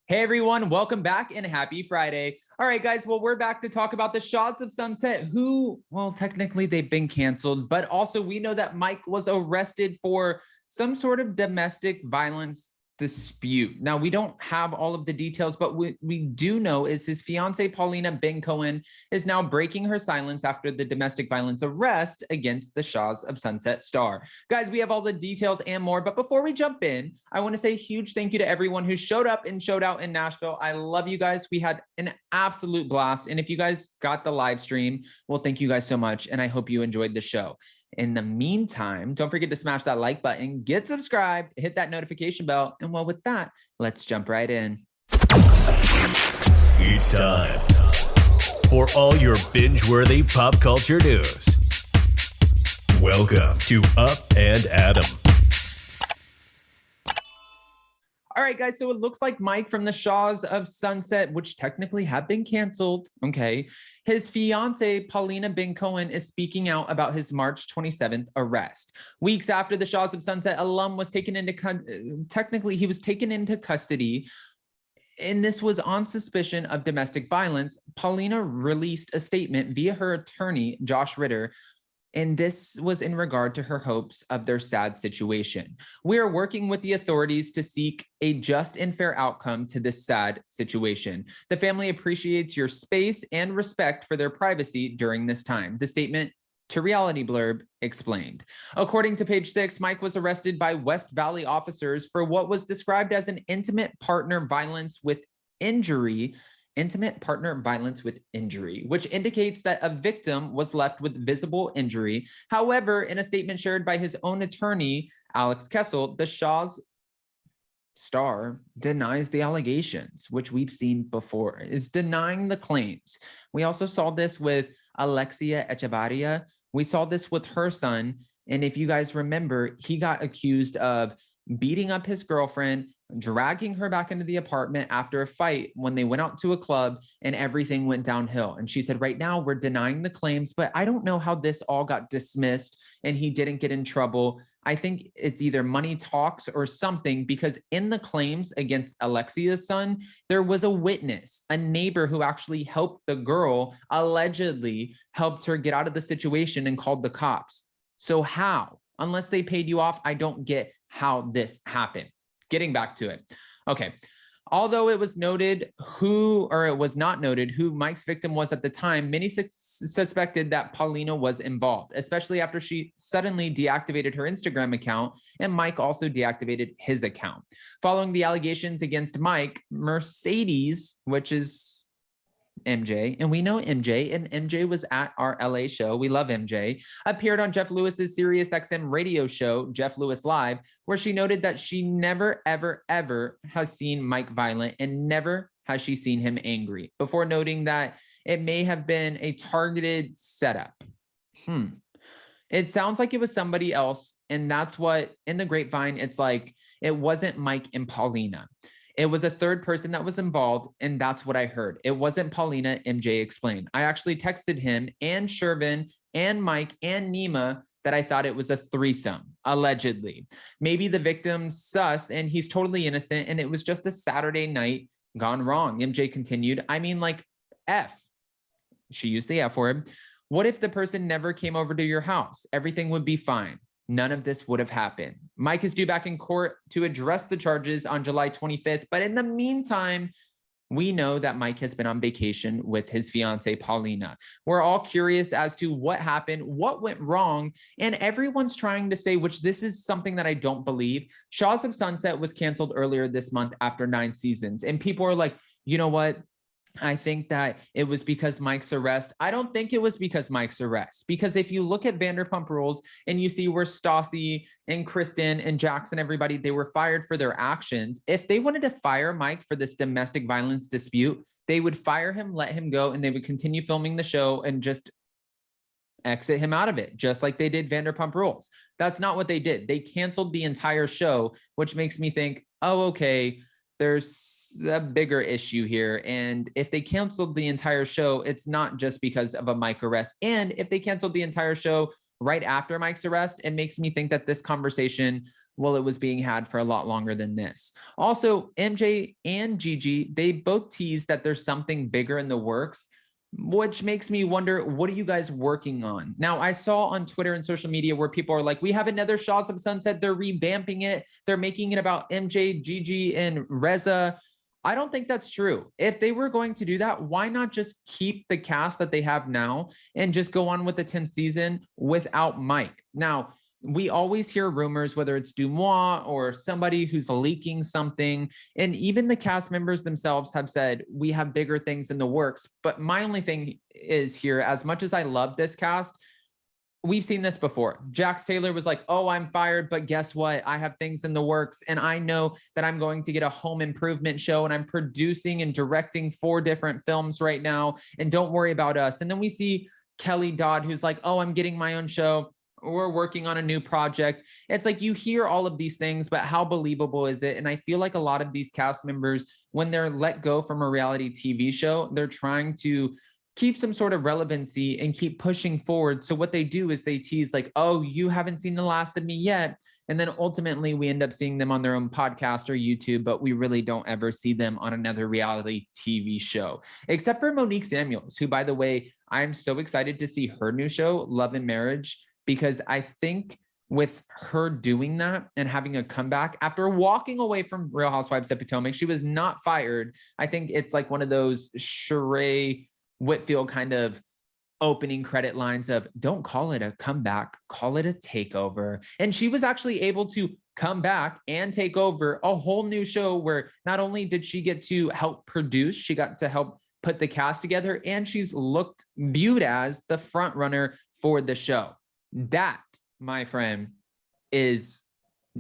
Hey everyone, welcome back and happy Friday. All right, guys, well, we're back to talk about the Shahs of Sunset, who, well, technically they've been canceled, but also we know that Mike was arrested for some sort of domestic violence dispute. Now, we don't have all of the details, but what we do know is his fiancée, Paulina Ben Cohen, is now breaking her silence after the domestic violence arrest against the Shahs of Sunset star. Guys, we have all the details and more, but before we jump in, I want to say a huge thank you to everyone who showed up and showed out in Nashville. I love you guys. We had an absolute blast. And if you guys got the live stream, well, thank you guys so much. And I hope you enjoyed the show. In the meantime, don't forget to smash that like button, get subscribed, hit that notification bell. And well, with that, let's jump right in. It's time for all your binge-worthy pop culture news. Welcome to Up and Adam. All right, guys, so it looks like Mike from the Shahs of Sunset, which technically have been canceled, okay, his fiancée, Paulina Ben Cohen, is speaking out about his March 27th arrest. Weeks after the Shahs of Sunset alum was taken into, technically, he was taken into custody, and this was on suspicion of domestic violence. Paulina released a statement via her attorney, Josh Ritter, and this was in regard to her hopes of their sad situation. We are working with the authorities to seek a just and fair outcome to this sad situation. The family appreciates your space and respect for their privacy during this time. The statement to Reality Blurb explained. According to Page 6, Mike was arrested by West Valley officers for what was described as an intimate partner violence with injury, which indicates that a victim was left with visible injury. However, in a statement shared by his own attorney, Alex Kessel, the Shahs star denies the allegations, which we've seen before, is denying the claims. We also saw this with US HWY. We saw this with her son. And if you guys remember, he got accused of beating up his girlfriend, dragging her back into the apartment after a fight when they went out to a club, and everything went downhill. And she said, right now we're denying the claims, but I don't know how this all got dismissed and he didn't get in trouble. I think it's either money talks or something, because in the claims against Alexia's son, there was a witness, a neighbor who actually helped the girl, allegedly helped her get out of the situation and called the cops. So how? Unless they paid you off, I don't get how this happened. Getting back to it. Okay. Although it was not noted who Mike's victim was at the time, many suspected that Paulina was involved, especially after she suddenly deactivated her Instagram account, and Mike also deactivated his account. Following the allegations against Mike, Mercedes, which is MJ, and we know MJ, and MJ was at our LA show. We love MJ. Appeared on Jeff Lewis's SiriusXM radio show, Jeff Lewis Live, where she noted that she never, ever, ever has seen Mike violent, and never has she seen him angry, before noting that it may have been a targeted setup. It sounds like it was somebody else, and that's what, in the grapevine, it's like, it wasn't Mike and Paulina. It was a third person that was involved, and that's what I heard. It wasn't Paulina, MJ explained. I actually texted him and Shervin and Mike and Nima that I thought it was a threesome, allegedly. Maybe the victim's sus and he's totally innocent, and it was just a Saturday night gone wrong. MJ continued, I mean, like, F. She used the F word. What if the person never came over to your house? Everything would be fine. None of this would have happened. Mike is due back in court to address the charges on July 25th. But in the meantime, we know that Mike has been on vacation with his fiancée, Paulina. We're all curious as to what happened, what went wrong, and everyone's trying to say, which this is something that I don't believe. Shahs of Sunset was canceled earlier this month after 9 seasons. And people are like, you know what? I think that it was because Mike's arrest. I don't think it was because Mike's arrest, because if you look at Vanderpump Rules and you see where Stassi and Kristen and Jackson, everybody, they were fired for their actions. If they wanted to fire Mike for this domestic violence dispute, they would fire him, let him go, and they would continue filming the show and just exit him out of it, just like they did Vanderpump Rules. That's not what they did. They canceled the entire show, which makes me think, oh, okay, there's a bigger issue here. And if they canceled the entire show, it's not just because of a Mike arrest. And if they canceled the entire show right after Mike's arrest, it makes me think that this conversation, well, it was being had for a lot longer than this. Also, MJ and Gigi, they both teased that there's something bigger in the works, which makes me wonder, what are you guys working on? Now, I saw on Twitter and social media where people are like, we have another Shahs of Sunset. They're revamping it. They're making it about MJ, Gigi, and Reza. I don't think that's true. If they were going to do that, why not just keep the cast that they have now and just go on with the 10th season without Mike? Now, we always hear rumors, whether it's Dumois or somebody who's leaking something. And even the cast members themselves have said, we have bigger things in the works. But my only thing is here, as much as I love this cast, we've seen this before. Jax Taylor was like, oh, I'm fired, but guess what? I have things in the works, and I know that I'm going to get a home improvement show, and I'm producing and directing 4 different films right now, and don't worry about us. And then we see Kelly Dodd, who's like, oh, I'm getting my own show. We're working on a new project. It's like you hear all of these things, but how believable is it? And I feel like a lot of these cast members, when they're let go from a reality TV show, they're trying to keep some sort of relevancy and keep pushing forward. So what they do is they tease like, oh, you haven't seen the last of me yet. And then ultimately we end up seeing them on their own podcast or YouTube, but we really don't ever see them on another reality TV show, except for Monique Samuels, who, by the way, I'm so excited to see her new show, Love and Marriage, because I think with her doing that and having a comeback after walking away from Real Housewives of Potomac, she was not fired. I think it's like one of those Sheree Whitfield kind of opening credit lines of, don't call it a comeback, call it a takeover. And she was actually able to come back and take over a whole new show where not only did she get to help produce, she got to help put the cast together, and she's viewed as the front runner for the show. That, my friend, is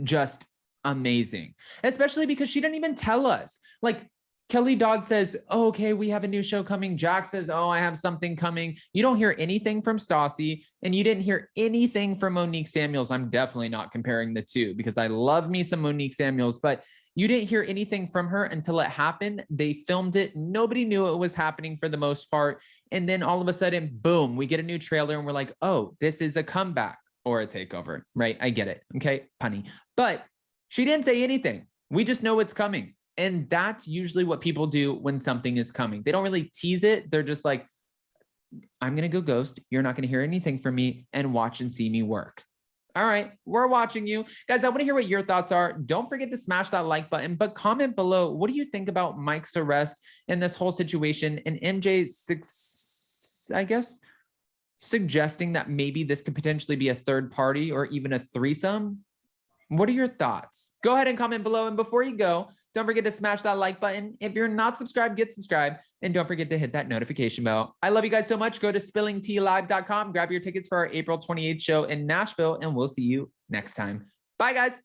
just amazing, especially because she didn't even tell us. Like, Kelly Dodd says, oh, okay, we have a new show coming. Jack says, oh, I have something coming. You don't hear anything from Stassi, and you didn't hear anything from Monique Samuels. I'm definitely not comparing the two because I love me some Monique Samuels, but you didn't hear anything from her until it happened. They filmed it. Nobody knew it was happening for the most part. And then all of a sudden, boom, we get a new trailer and we're like, oh, this is a comeback or a takeover, right? I get it. Okay, punny. But she didn't say anything. We just know it's coming. And that's usually what people do when something is coming. They don't really tease it. They're just like, I'm going to go ghost. You're not going to hear anything from me, and watch and see me work. All right, we're watching you. Guys, I want to hear what your thoughts are. Don't forget to smash that like button, but comment below. What do you think about Mike's arrest and this whole situation, and MJ, I guess, suggesting that maybe this could potentially be a third party or even a threesome? What are your thoughts? Go ahead and comment below. And before you go, don't forget to smash that like button. If you're not subscribed, get subscribed. And don't forget to hit that notification bell. I love you guys so much. Go to spillingtealive.com. Grab your tickets for our April 28th show in Nashville, and we'll see you next time. Bye, guys.